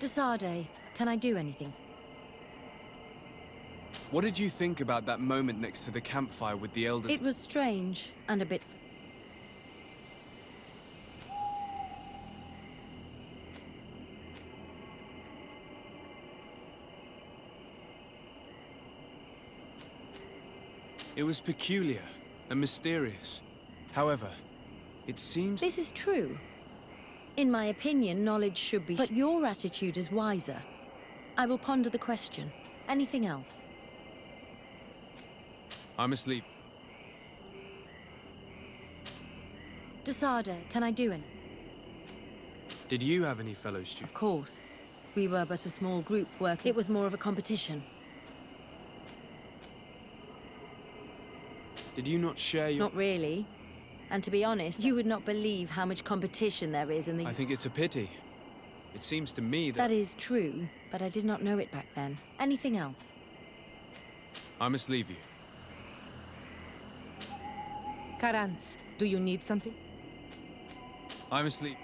Desade, can I do anything? What did you think about that moment next to the campfire with the elders? It was strange and a bit... It was peculiar and mysterious. However, it seems... This is true. In my opinion, knowledge should be... But your attitude is wiser. I will ponder the question. Anything else? I must leave. Desade, can I do anything? Did you have any fellow students? Of course. We were but a small group working. It was more of a competition. Did you not share your... Not really. And to be honest, you would not believe how much competition there is in the... I think it's a pity. It seems to me that... That is true, but I did not know it back then. Anything else? I must leave you. Karantz, do you need something? I must leave.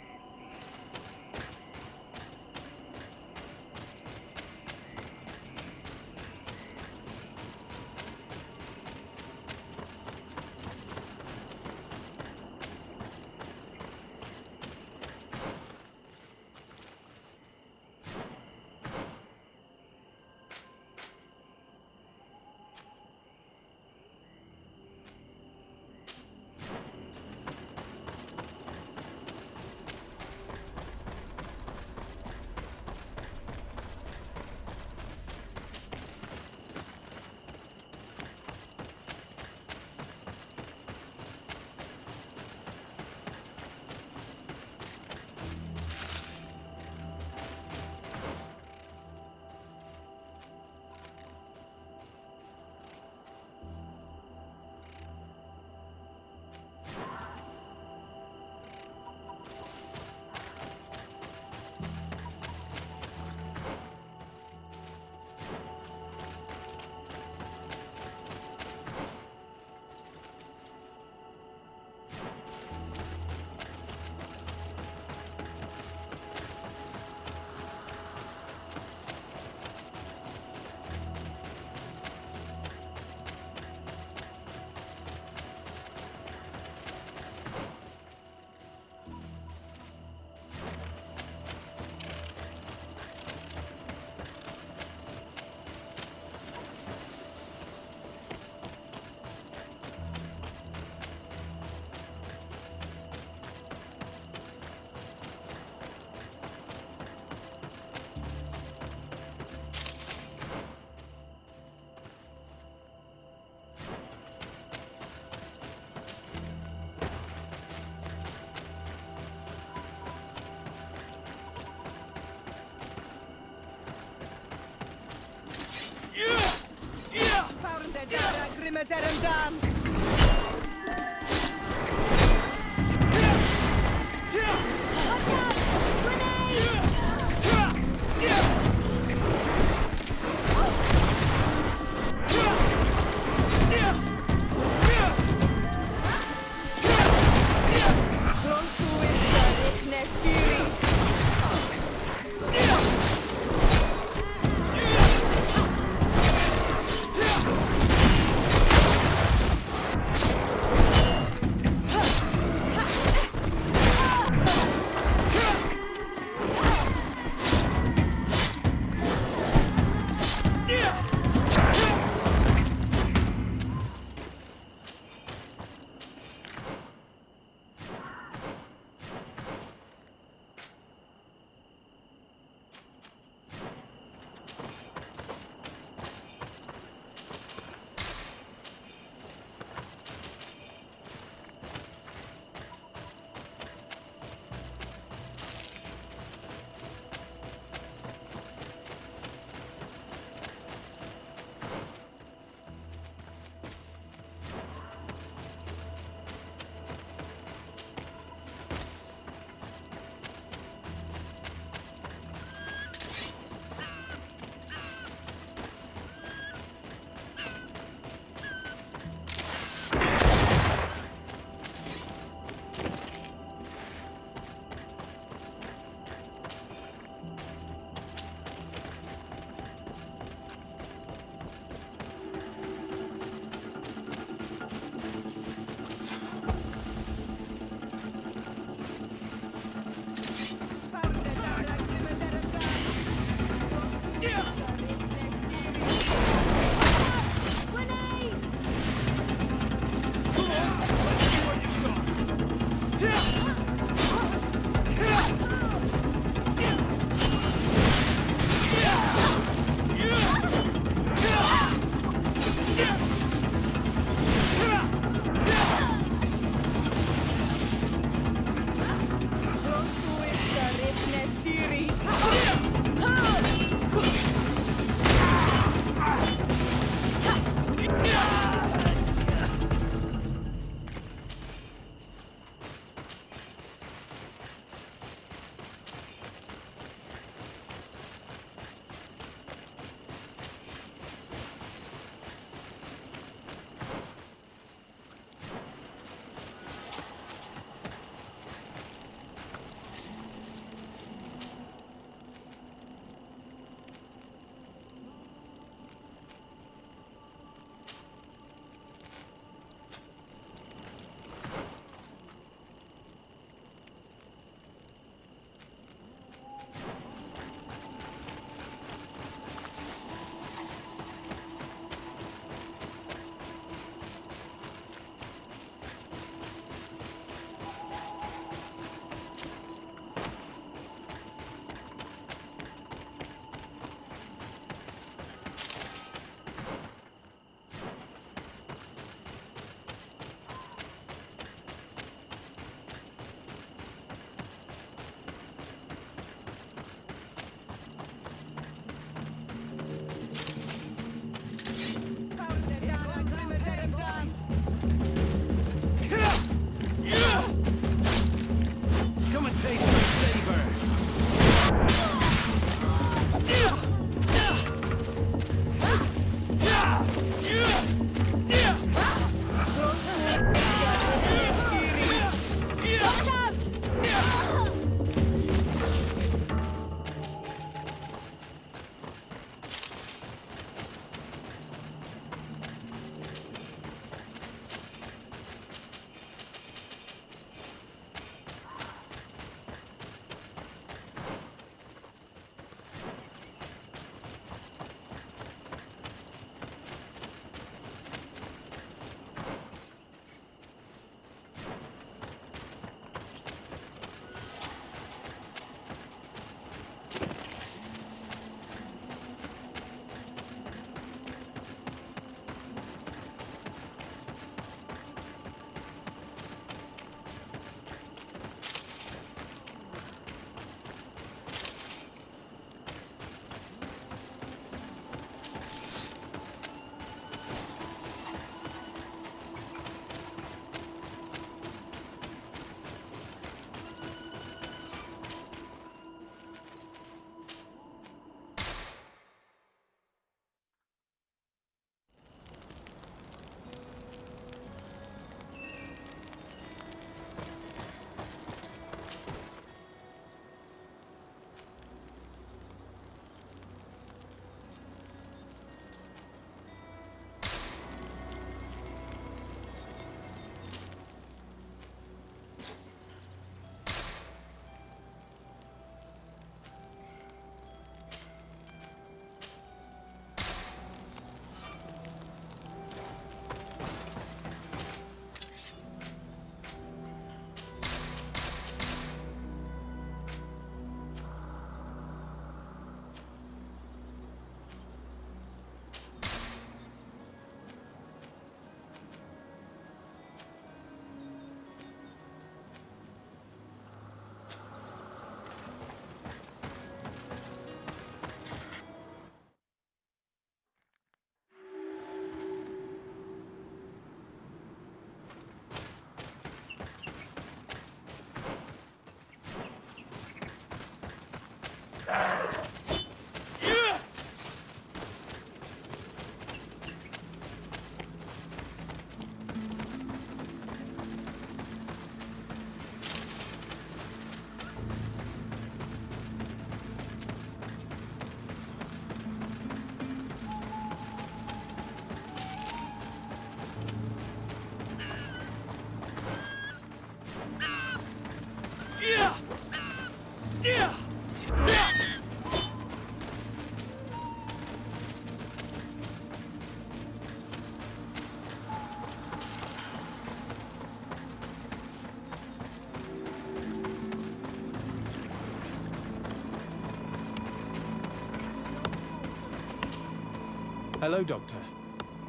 Hello, Doctor.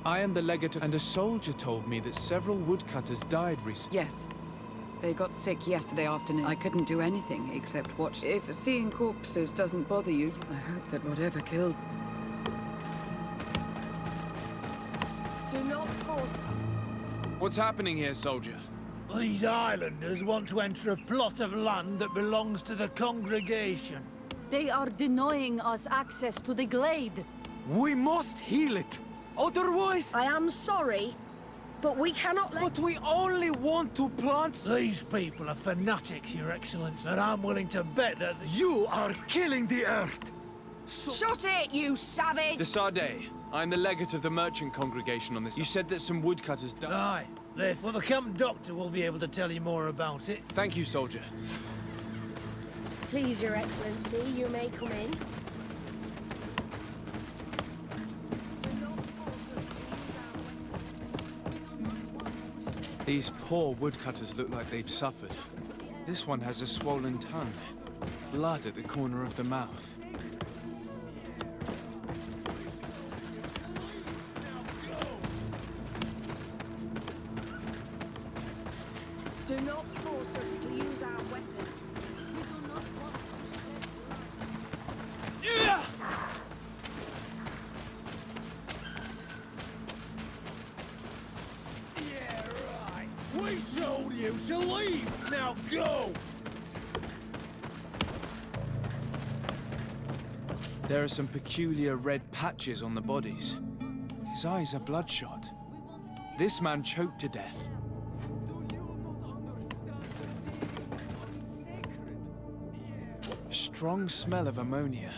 I am the legate, and a soldier told me that several woodcutters died recently. Yes. They got sick yesterday afternoon. I couldn't do anything except watch. If seeing corpses doesn't bother you, I hope that whatever killed... Do not force... What's happening here, soldier? These islanders want to enter a plot of land that belongs to the congregation. They are denying us access to the glade. We must heal it. Otherwise... I am sorry, but we cannot let... But we only want to plant... These people are fanatics, Your Excellency, and I'm willing to bet that... You are killing the earth! Shut it, you savage! The Sade. I'm the legate of the merchant congregation on this. You said that some woodcutters died. Aye. Therefore, the camp doctor will be able to tell you more about it. Thank you, soldier. Please, Your Excellency, you may come in. These poor woodcutters look like they've suffered. This one has a swollen tongue. Blood at the corner of the mouth. Do not force us to use our weapons. We do not want to shed blood. Yeah, right. We told you to leave. Now go! There are some peculiar red patches on the bodies. His eyes are bloodshot. This man choked to death. A strong smell of ammonia.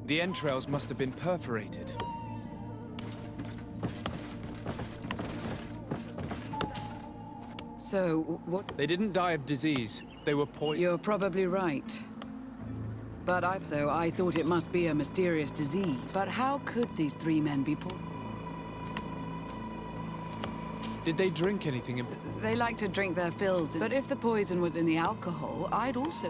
The entrails must have been perforated. So, what... They didn't die of disease. They were poisoned. You're probably right. But I thought it must be a mysterious disease. But how could these three men be Did they drink anything in... They like to drink their fills, but if the poison was in the alcohol, I'd also...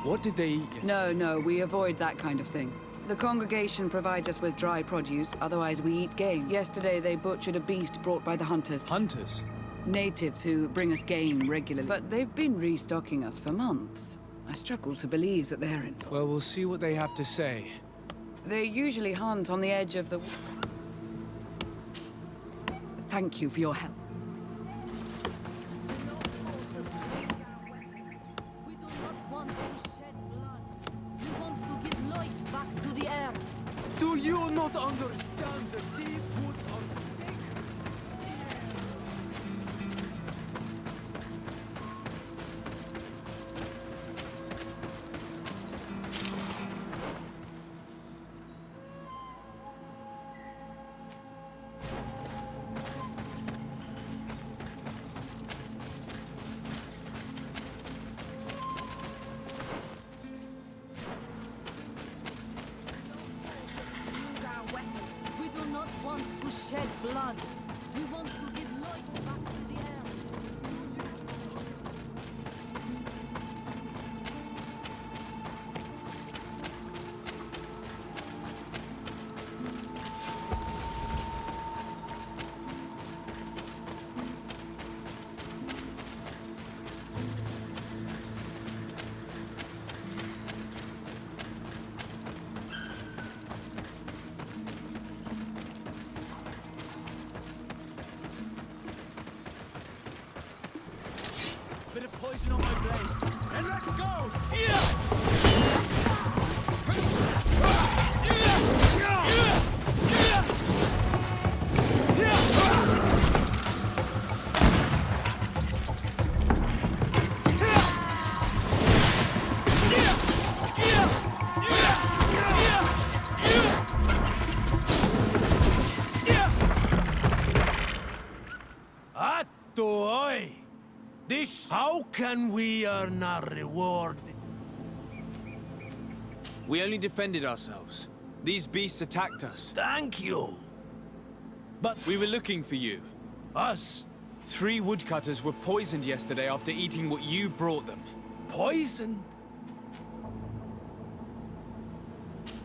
What did they eat? No, we avoid that kind of thing. The congregation provides us with dry produce, otherwise we eat game. Yesterday they butchered a beast brought by the hunters. Hunters? Natives who bring us game regularly. But they've been restocking us for months. I struggle to believe that they're in... Well, we'll see what they have to say. They usually hunt on the edge of the... Thank you for your help. Do not force us to use our weapons. We do not want to shed blood. We want to give life back to the earth. Do you not understand that these woods are sacred? We do not want to shed blood. We want to give life back to the earth. Bit of poison on my blade. And let's go! This... How can we earn our reward? We only defended ourselves. These beasts attacked us. Thank you. But We were looking for you. us, 3 woodcutters were poisoned yesterday after eating what you brought them. poisoned?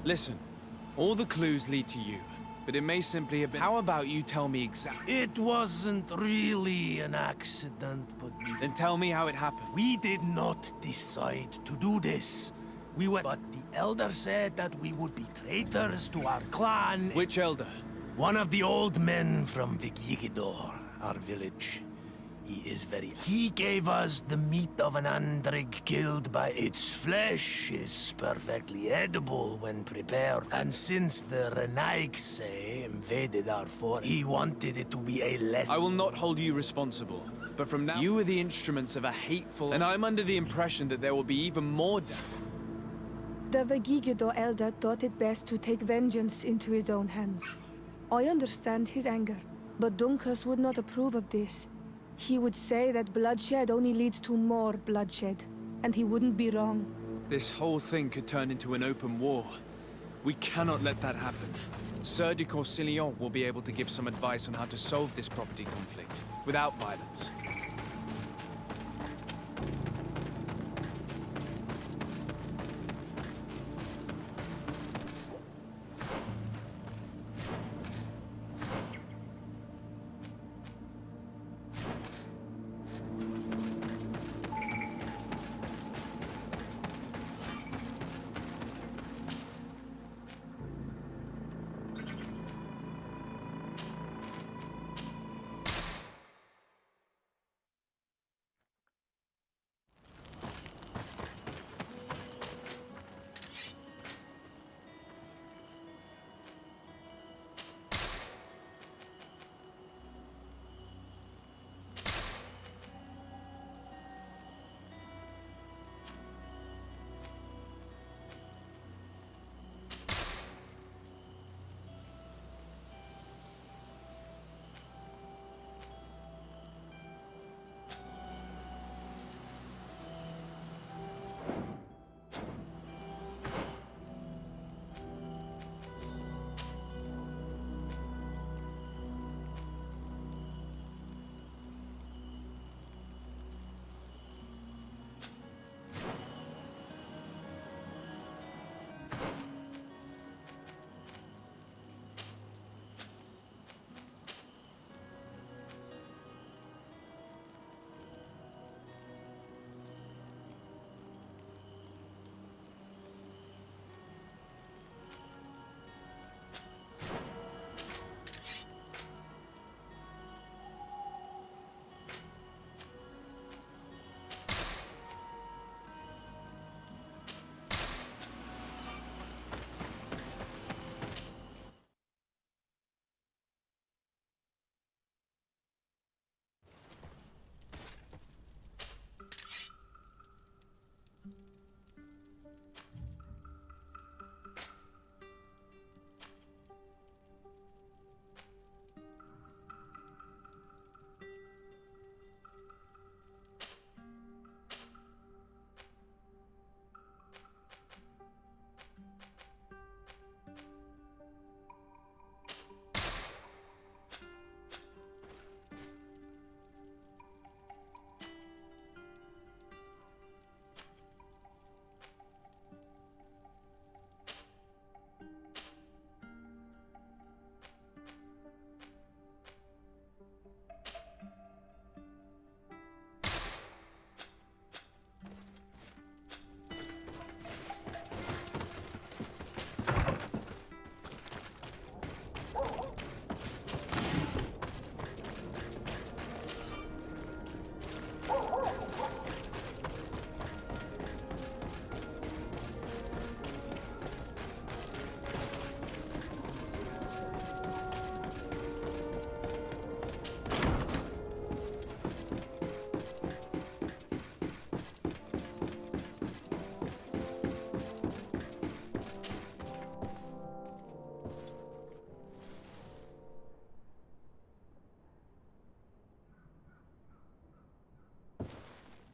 Listen, all the clues lead to you, but it may simply have been... How about you tell me exactly? It wasn't really an accident, but Then tell me how it happened. we did not decide to do this. We were... But the elder said that we would be traitors to our clan. Which elder? One of the old men from Vigigidor, our village. He gave us the meat of an andrig killed by its flesh is perfectly edible when prepared. And since the Renaigse invaded our forest, he wanted it to be a lesson. I will not hold you responsible, but from now... You are the instruments of a hateful... And I'm under the impression that there will be even more death. The Vegigido elder thought it best to take vengeance into his own hands. I understand his anger, but Dunkus would not approve of this. He would say that bloodshed only leads to more bloodshed, and he wouldn't be wrong. This whole thing could turn into an open war. We cannot let that happen. Sir de Corsillon will be able to give some advice on how to solve this property conflict, without violence.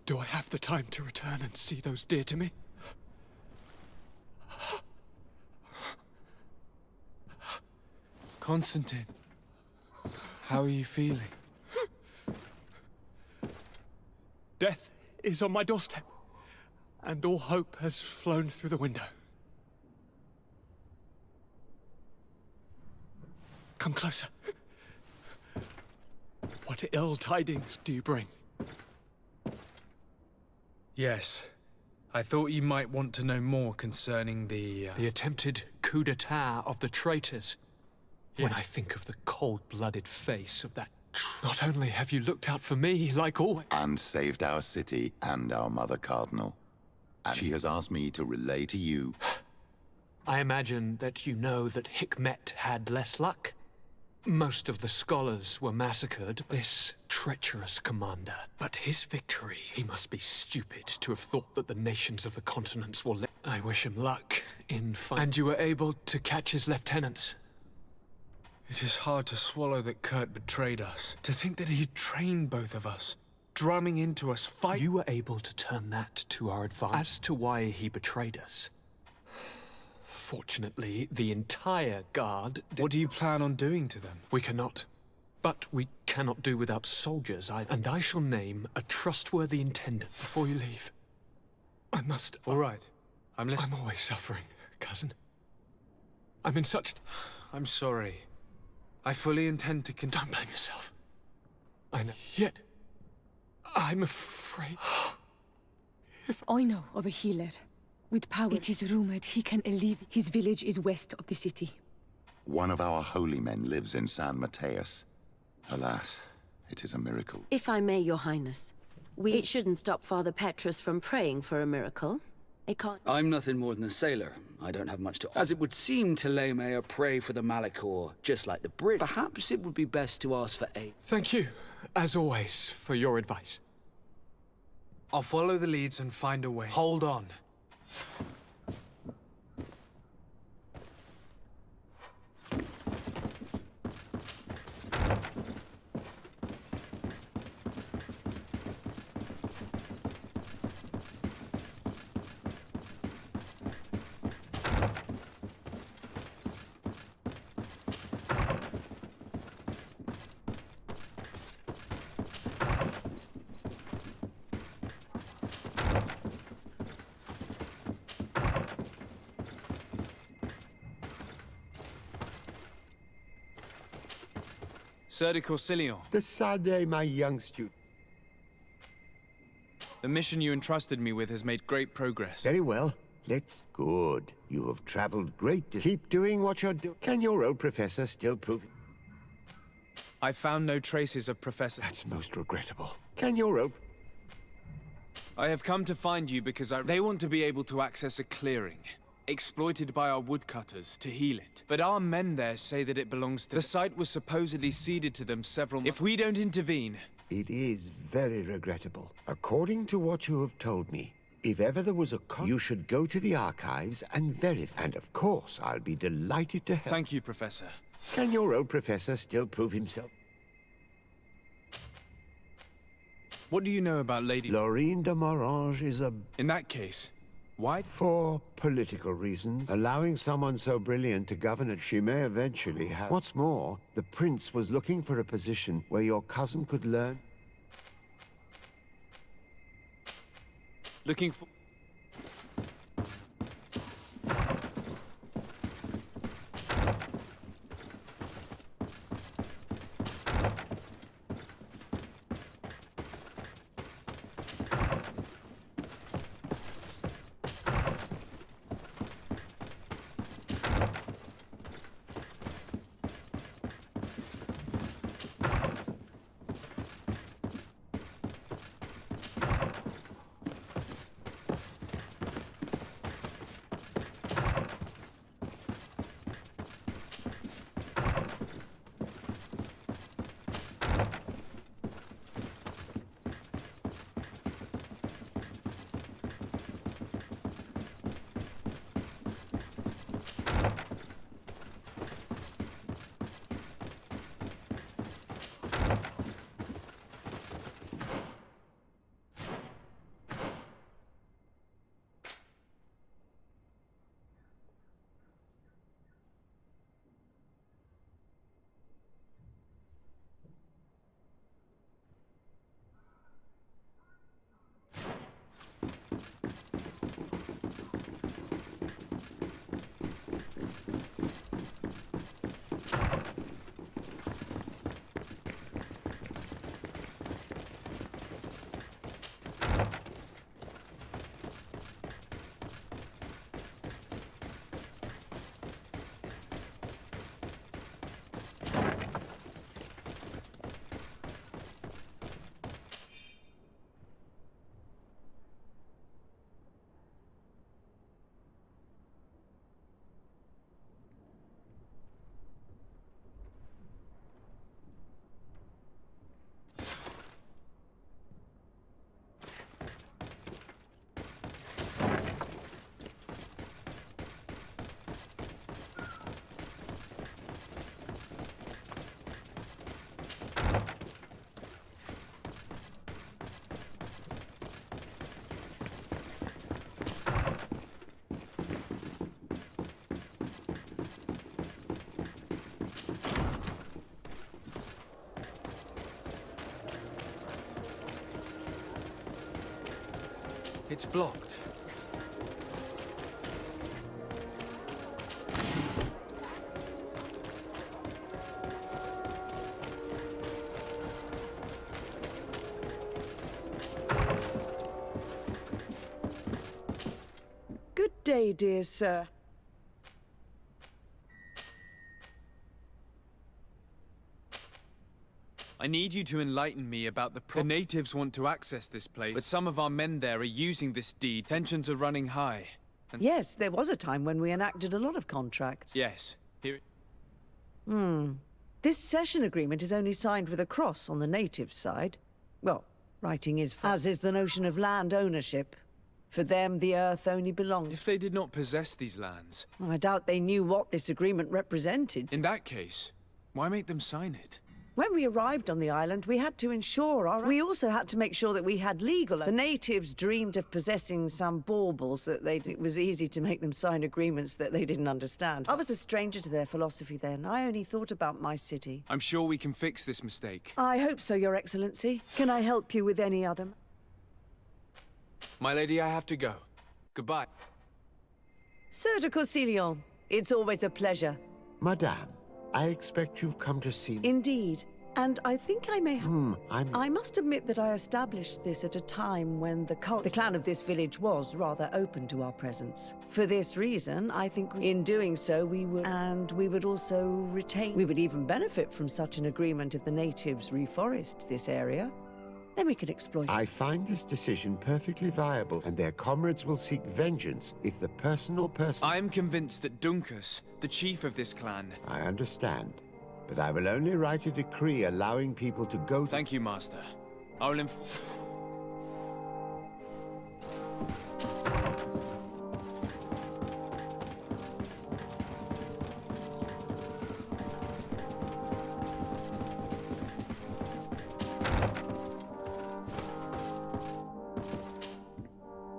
Do I have the time to return and see those dear to me? Constantine, how are you feeling? Death is on my doorstep, and all hope has flown through the window. Come closer. What ill tidings do you bring? Yes. I thought you might want to know more concerning the attempted coup d'etat of the traitors. When I think of the cold-blooded face of that not only have you looked out for me, like always, and saved our city and our mother cardinal. And she has asked me to relay to you. I imagine that you know that Hikmet had less luck. Most of the scholars were massacred, this treacherous commander. But his victory, he must be stupid to have thought that the nations of the continents will let... I wish him luck in fight. And you were able to catch his lieutenants. It is hard to swallow that Kurt betrayed us. To think that he trained both of us, drumming into us fight. You were able to turn that to our advantage. As to why he betrayed us. Fortunately, the entire guard... What do you plan on doing to them? We cannot. But we cannot do without soldiers either. And I shall name a trustworthy intendant before you leave. I must... All right. I'm listening. I'm always suffering, cousin. I'm in such... I'm sorry. I fully intend to Don't blame yourself. I know. Yet, I'm afraid... I know of a healer. With power, it is rumored he can alleviate. His village is west of the city. One of our holy men lives in San Mateus. Alas, it is a miracle. If I may, Your Highness, it shouldn't stop Father Petrus from praying for a miracle. It can't... I'm nothing more than a sailor. I don't have much to... As it would seem to lay Mayor pray for the Malachor, just like the Brit. Perhaps it would be best to ask for aid. Thank you, as always, for your advice. I'll follow the leads and find a way. Hold on. Sir de Corsilion. The Sade, my young student. The mission you entrusted me with has made great progress. Very well. Let's... Good. You have traveled great. Keep doing what you're doing. Can your old professor still prove it? I found no traces of Professor... That's most regrettable. Can your old... I have come to find you because they want to be able to access a clearing, exploited by our woodcutters to heal it. But our men there say that it belongs to... The site was supposedly ceded to them several months... If we don't intervene... It is very regrettable. According to what you have told me, if ever there was a you should go to the archives and verify. And of course, I'll be delighted to help. Thank you, Professor. Can your old professor still prove himself? What do you know about Lady... Laurine de Morange is a... In that case, why? For political reasons. Allowing someone so brilliant to govern it, she may eventually have... What's more, the prince was looking for a position where your cousin could learn... Looking for... It's blocked. Good day, dear sir. I need you to enlighten me about the natives want to access this place, but some of our men there are using this deed. Tensions are running high. Yes, there was a time when we enacted a lot of contracts. Yes. Here. This cession agreement is only signed with a cross on the native side. Well, writing is as is the notion of land ownership. For them, the earth only belongs. If they did not possess these lands... I doubt they knew what this agreement represented. In that case, why make them sign it? When we arrived on the island, we had to ensure our... We also had to make sure that we had legal... The natives dreamed of possessing some baubles that it was easy to make them sign agreements that they didn't understand. I was a stranger to their philosophy then. I only thought about my city. I'm sure we can fix this mistake. I hope so, Your Excellency. Can I help you with any other... My lady, I have to go. Goodbye. Sir de Corsilion, it's always a pleasure. Madame, I expect you've come to see... Indeed. And I think I may have... I must admit that I established this at a time when the clan of this village was rather open to our presence. For this reason, I think in doing so we would... And we would also retain... We would even benefit from such an agreement if the natives reforest this area. Then we could exploit it. I find this decision perfectly viable, and their comrades will seek vengeance if the person... I am convinced that Dunkus, the chief of this clan... I understand, but I will only write a decree allowing people to go... Thank you, Master. I will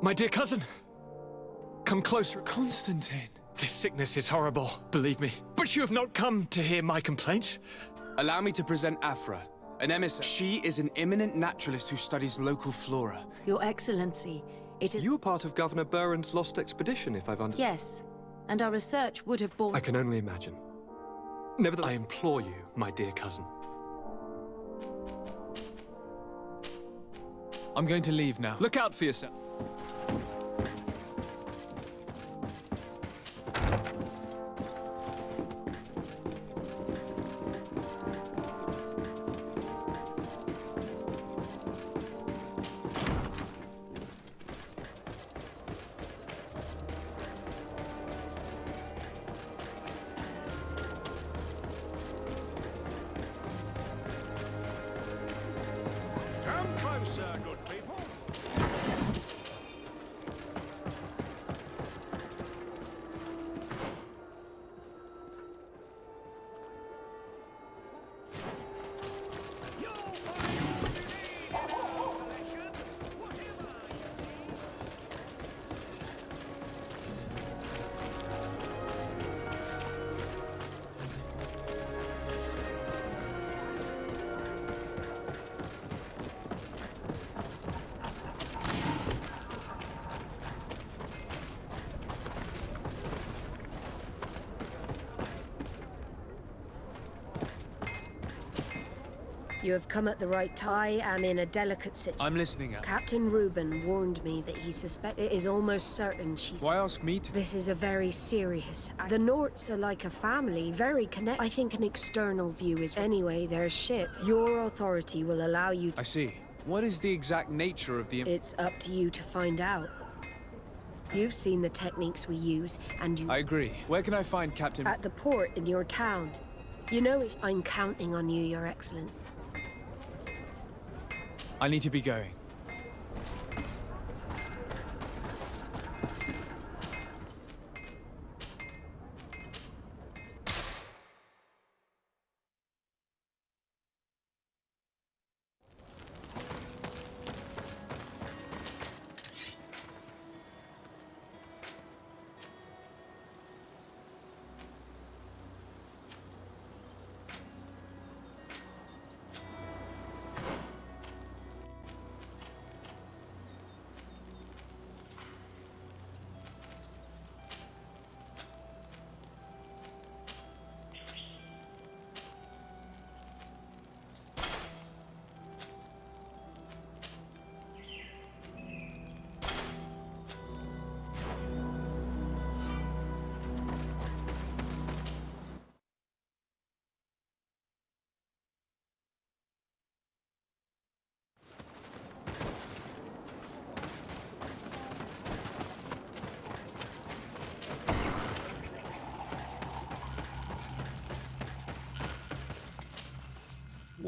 My dear cousin, come closer. Constantine. This sickness is horrible, believe me. But you have not come to hear my complaints. Allow me to present Afra, an emissary. She is an eminent naturalist who studies local flora. Your Excellency, it is... You were part of Governor Buren's lost expedition, if I've understood. Yes, and our research would have borne... I can only imagine. Nevertheless, I implore you, my dear cousin. I'm going to leave now. Look out for yourself. Come closer, good people. You have come at the right time. I am in a delicate situation. I'm listening. Captain Reuben warned me that he suspects... It is almost certain she's... Why ask me to... This is a very serious... The Norts are like a family, very connected. I think an external view is... Anyway, their ship. Your authority will allow you to... I see. What is the exact nature of the... It's up to you to find out. You've seen the techniques we use, and you... I agree. Where can I find Captain... At the port in your town. You know it. I'm counting on you, Your Excellency. I need to be going.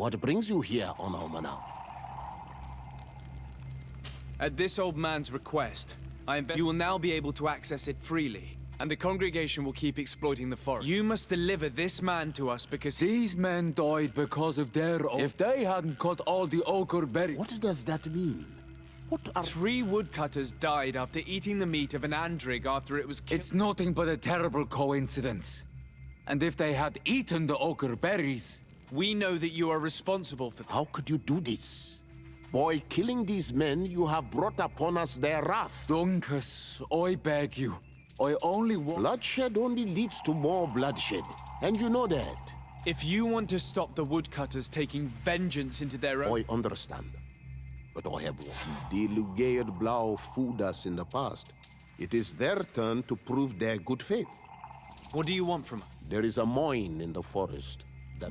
What brings you here, Onomana? At this old man's request, you will now be able to access it freely, and the congregation will keep exploiting the forest. You must deliver this man to us because these men died because of their If they hadn't cut all the ochre berries... What does that mean? Three woodcutters died after eating the meat of an andrig after it was killed. It's nothing but a terrible coincidence. And if they had eaten the ochre berries... We know that you are responsible for that. How could you do this? By killing these men, you have brought upon us their wrath. Duncus, I beg you. I only want... Bloodshed only leads to more bloodshed. And you know that. If you want to stop the woodcutters taking vengeance into their own... I understand. But I have the Lugaid Blau fooled us in the past. It is their turn to prove their good faith. What do you want from us? There is a mine in the forest.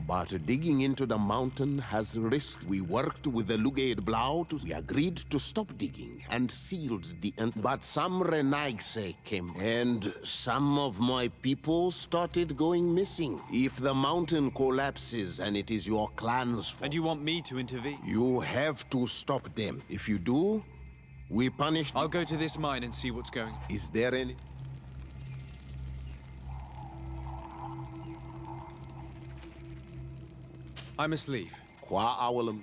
But digging into the mountain has risk. We worked with the Lugaid Blau we agreed to stop digging and sealed the end. But some Renaigse came, and some of my people started going missing. If the mountain collapses and it is your clan's fault... And you want me to intervene? You have to stop them. If you do, we punish... I'll go to this mine and see what's going on. Is there any... I must leave. Qua awalum.